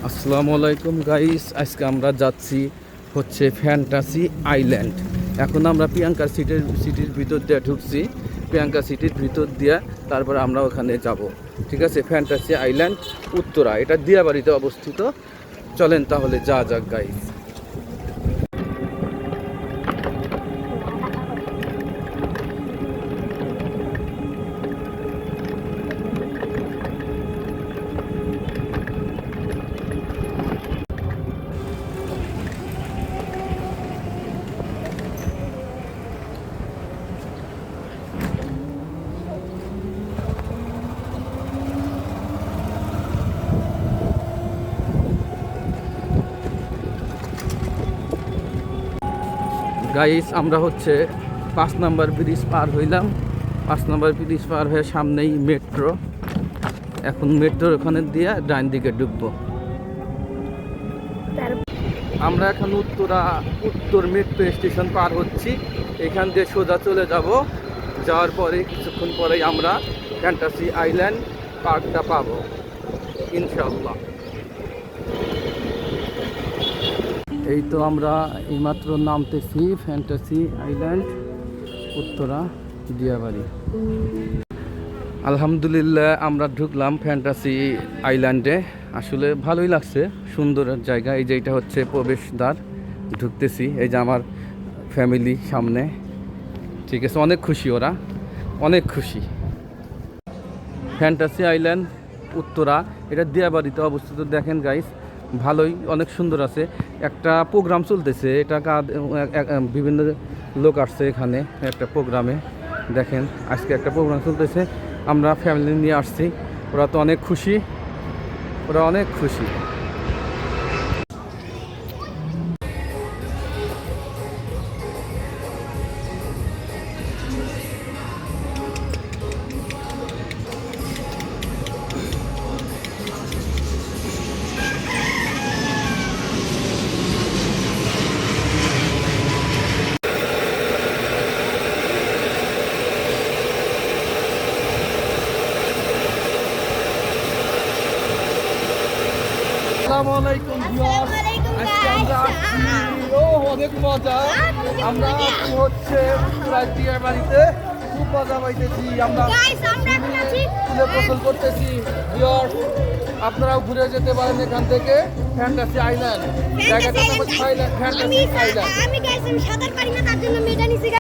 আসসালামু আলাইকুম গাইস, আজকে আমরা যাচ্ছি হচ্ছে ফ্যান্টাসি আইল্যান্ড। এখন আমরা প্রিয়াঙ্কা সিটির ভিতর দিয়ে ঢুকছি। প্রিয়াঙ্কা সিটির ভিতর দিয়ে তারপর আমরা ওখানে যাব। ঠিক আছে, ফ্যান্টাসি আইল্যান্ড উত্তরা, এটা দিয়াবাড়িতে অবস্থিত। চলেন তাহলে যা যাক গাইস। গাইস আমরা হচ্ছে 5 নম্বর ব্রিজ পার হইলাম। 5 নম্বর ব্রিজ পার হয়ে সামনেই মেট্রো। এখন মেট্রোর ওখানে দিয়ে ডান দিকে ঢুকবো। আমরা এখন উত্তর মেট্রো স্টেশন পার হচ্ছি। এখান দিয়ে সোজা চলে যাব। যাওয়ার পরে কিছুক্ষণ পরেই আমরা ফ্যান্টাসি আইল্যান্ড পার্কটা পাবো ইনশাআল্লাহ। এই তো আমরা এইমাত্র নামতেছি ফ্যান্টাসি আইল্যান্ড উত্তরা দিয়াবাড়ি। আলহামদুলিল্লাহ আমরা ঢুকলাম ফ্যান্টাসি আইল্যান্ডে। আসলে ভালোই লাগছে, সুন্দর জায়গা। এই যে এটা হচ্ছে প্রবেশদ্বার, ঢুকতেছি। এই যে আমার ফ্যামিলি সামনে। ঠিক আছে, অনেক খুশি, ওরা অনেক খুশি। ফ্যান্টাসি আইল্যান্ড উত্তরা, এটা দিয়াবাড়িতে অবস্থিত। দেখেন গাইস, ভালোই, অনেক সুন্দর আছে। একটা প্রোগ্রাম চলতেছে, এটা বিভিন্ন লোক আসছে এখানে একটা প্রোগ্রামে। দেখেন আজকে একটা প্রোগ্রাম চলতেছে, আমরা ফ্যামিলি নিয়ে আসছি। ওরা তো অনেক খুশি, ওরা অনেক খুশি। আসসালামু আলাইকুম ভিউয়ার্স, আজকে আমরা আসছি, অনেক মজা। আমরা হচ্ছে দিয়াবাড়িতে খুব মজা পাইতেছি। আমরা গোসল করতেছি ভিউয়ার্স। আপনারাও ঘুরে যেতে পারেন এখান থেকে ফ্যান্টাসি আইল্যান্ড। জায়গাটা ফ্যান্টাসি আইল্যান্ড।